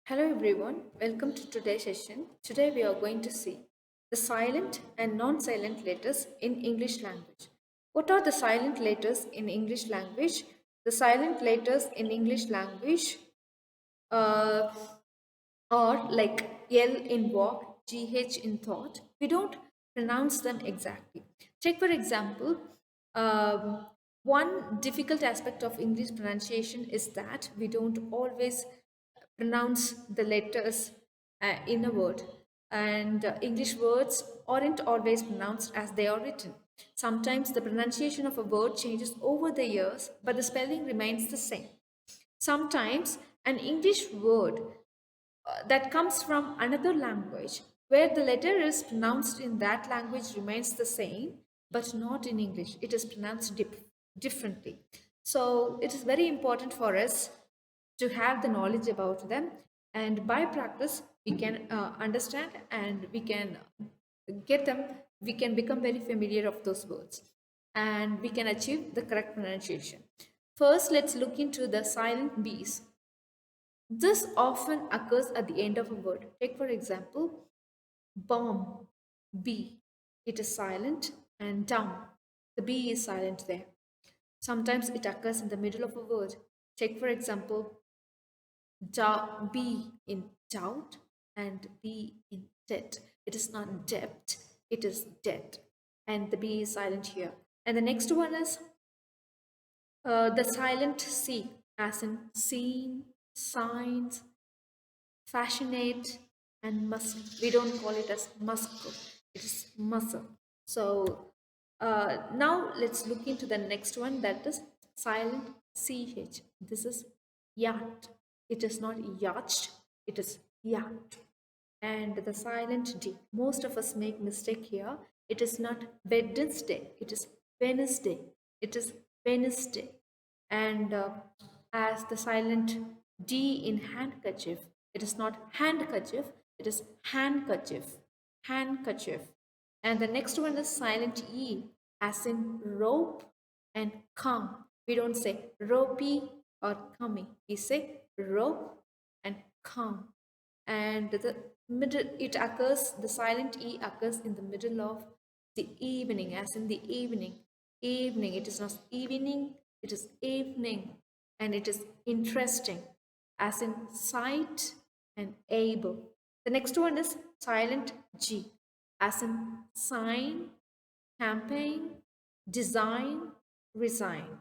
Hello everyone, welcome to today's session. Today we are going to see the silent and non-silent letters in English language. What are the silent letters in English language? The silent letters in English language uh, are like L in walk, GH in thought. We don't pronounce them exactly. Take for example, um, one difficult aspect of English pronunciation is that we don't always pronounce the letters in a word, and English words aren't always pronounced as they are written. Sometimes the pronunciation of a word changes over the years, but the spelling remains the same. Sometimes an English word that comes from another language where the letter is pronounced in that language remains the same but not in English. It is pronounced differently. So it is very important for us to have the knowledge about them, and by practice we can understand and we can get them, we can become very familiar of those words and we can achieve the correct pronunciation. First, let's look into the silent B's. This often occurs at the end of a word. Take, for example, bomb, B. It is silent, and dumb. The B is silent there. Sometimes it occurs in the middle of a word. Take, for example, B in doubt and B in debt. It is not debt, it is debt. And the B is silent here. And the next one is the silent C, as in seen, signs, fashionate, and muscle. We don't call it as muscle, it is muscle. So now let's look into the next one, that is silent ch. This is yacht. It is not yacht, it is yacht. And the silent d, most of us make mistake here. It is not Wednesday, it is Wednesday. It is Wednesday. And as the silent D in handkerchief, it is not handkerchief, it is handkerchief. Handkerchief. And the next one is silent E, as in rope and come. We don't say ropey or cummy. We say rope and come. And the middle, it occurs, the silent E occurs in the middle of the evening, as in the evening. Evening, it is not evening, it is evening. And it is interesting, as in sight and able. The next one is silent G, as in sign, campaign, design, resign.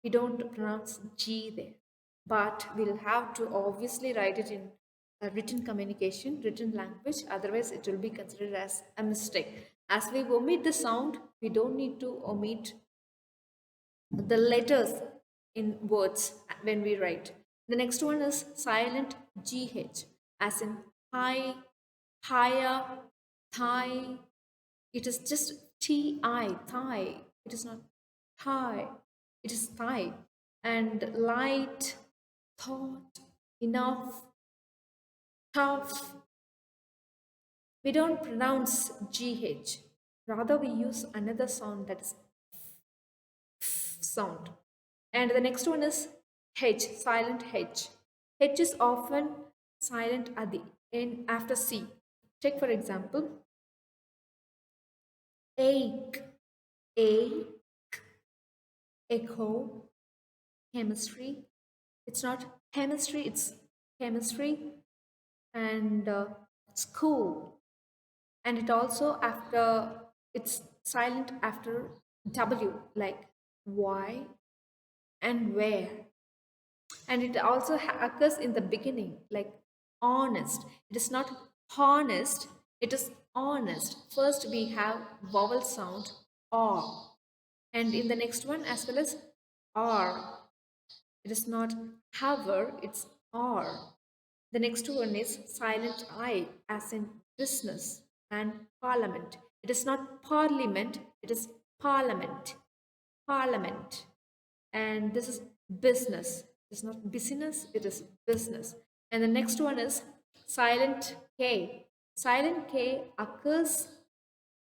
We don't pronounce G there, but we'll have to obviously write it in written communication, written language, otherwise it will be considered as a mistake. As we omit the sound, we don't need to omit the letters in words when we write. The next one is silent GH, as in high, higher, thigh. It is just TI, thigh. It is not thigh, it is thigh. And light, thought, enough, tough. We don't pronounce GH. Rather, we use another sound, that is sound. And the next one is H, silent H. H is often silent at the end after C. Take for example, ache, a, echo, chemistry. It's not chemistry, it's chemistry. And school. And it also after, it's silent after W, like why and where. And it also occurs in the beginning, like honest. It is not honest, it is honest. First we have vowel sound or, and in the next one as well as r. It is not hover, it's r. The next one is silent I, as in business and parliament. It is not parliament, it is parliament. Parliament. And this is business. It's not business, it is business. And the next one is silent K. Silent K occurs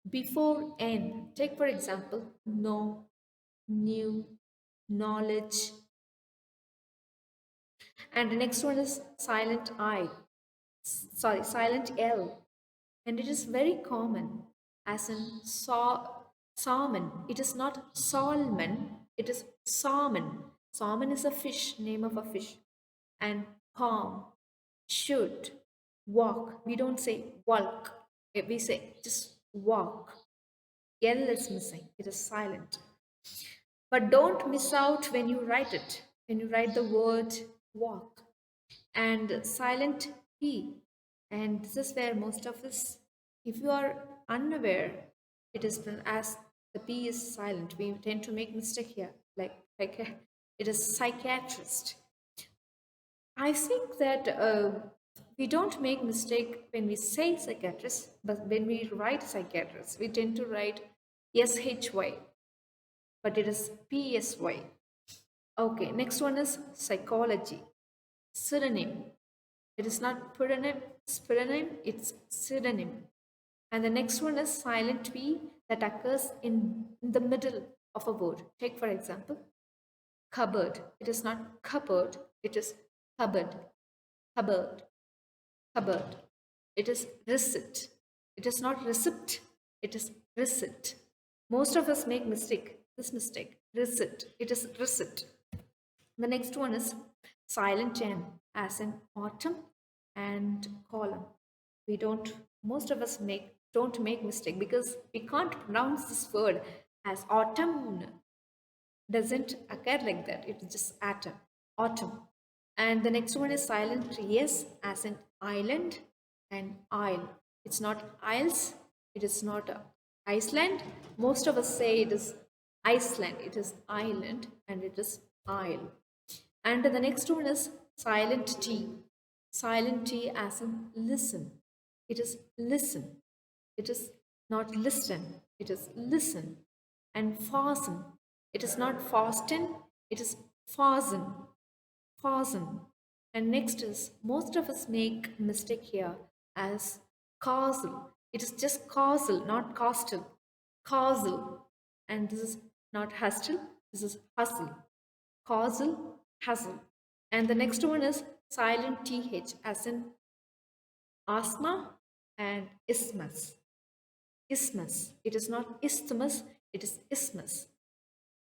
before N. Take for example, know, new, knowledge. And the next one is silent I. silent L, and it is very common, as in salmon. It is not salmon, it is salmon. Salmon is a fish, name of a fish. And palm, should, walk. We don't say walk. We say just walk. L is missing. It is silent. But don't miss out when you write it. When you write the word walk. And silent P. And this is where most of us, if you are unaware, it is as the P is silent. We tend to make mistake here. Like it is psychiatrist. I think that we don't make mistake when we say psychiatrist, but when we write psychiatrist, we tend to write SHY, but it is PSY. Okay, next one is psychology. Synonym. It is not pseudonym, it's pseudonym. And the next one is silent P that occurs in the middle of a word. Take for example, cupboard. It is not cupboard, it is cupboard, cupboard, cupboard. It is receipt. It is not receipt, it is receipt. Most of us make this mistake. Receipt. It is receipt. The next one is silent M, as in autumn and column. We don't, most of us don't make mistake because we can't pronounce this word as autumn. Doesn't occur like that. It's just atom, autumn. And the next one is silent yes, as in island and isle. It's not isles, it is not Iceland. Most of us say it is Iceland, it is island, and it is isle. And the next one is silent T. Silent T as in listen. It is listen. It is not listen. It is listen. And fasten. It is not fasten. It is fasten. Fasten. And next is, most of us make mistake here as castle. It is just castle, not castle. Castle. And this is not hustle. This is hustle. Causal, hassle. And the next one is silent TH, as in asthma and isthmus. Isthmus. It is not isthmus, it is isthmus.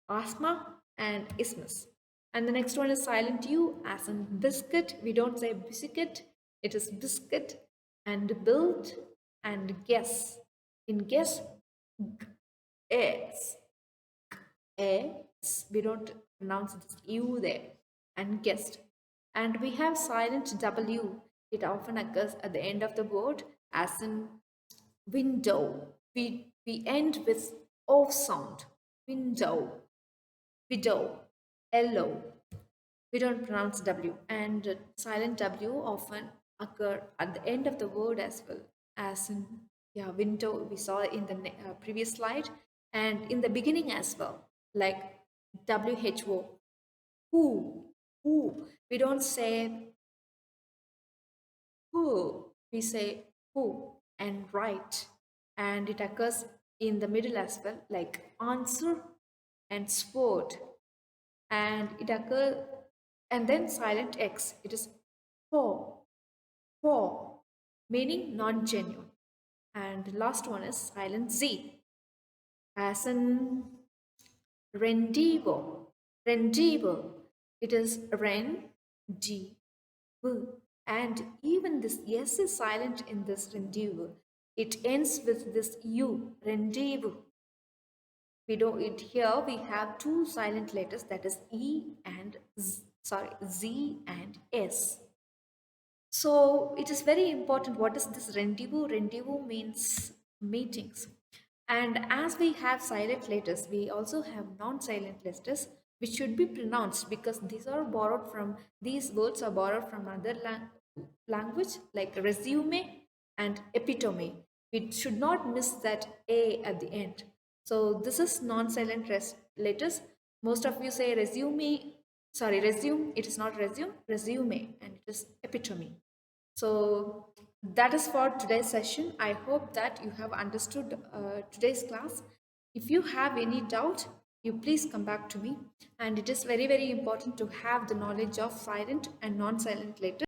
Asthma and isthmus. And the next one is silent U, as in biscuit. We don't say biscuit, it is biscuit. And build and guess. In guess, S. We don't pronounce this U there. And guessed. And we have silent W. It often occurs at the end of the word, as in window. We end with O sound. Window. Widow. Yellow. We don't pronounce W. And silent W often occur at the end of the word as well, as in window. We saw in the previous slide, and in the beginning as well, like WHO. Who. We don't say who, we say who. And right, and it occurs in the middle as well, like answer and sword. And it occurs, and then silent X, it is for, meaning non-genuine. And the last one is silent Z, as in rendible. It is ren, d, v. And even this yes is silent in this rendible. It ends with this u, rendible. We don't, it here we have two silent letters, that is E and Z and S. So it is very important. What is this rendezvous? Rendezvous means meetings. And as we have silent letters, we also have non-silent letters which should be pronounced, because these words are borrowed from other language, like resume and epitome. We should not miss that A at the end. So this is non-silent letters. Most of you say resume. It is not resume, and it is epitome. So that is for today's session. I hope that you have understood today's class. If you have any doubt, you please come back to me. And it is very, very important to have the knowledge of silent and non-silent letters.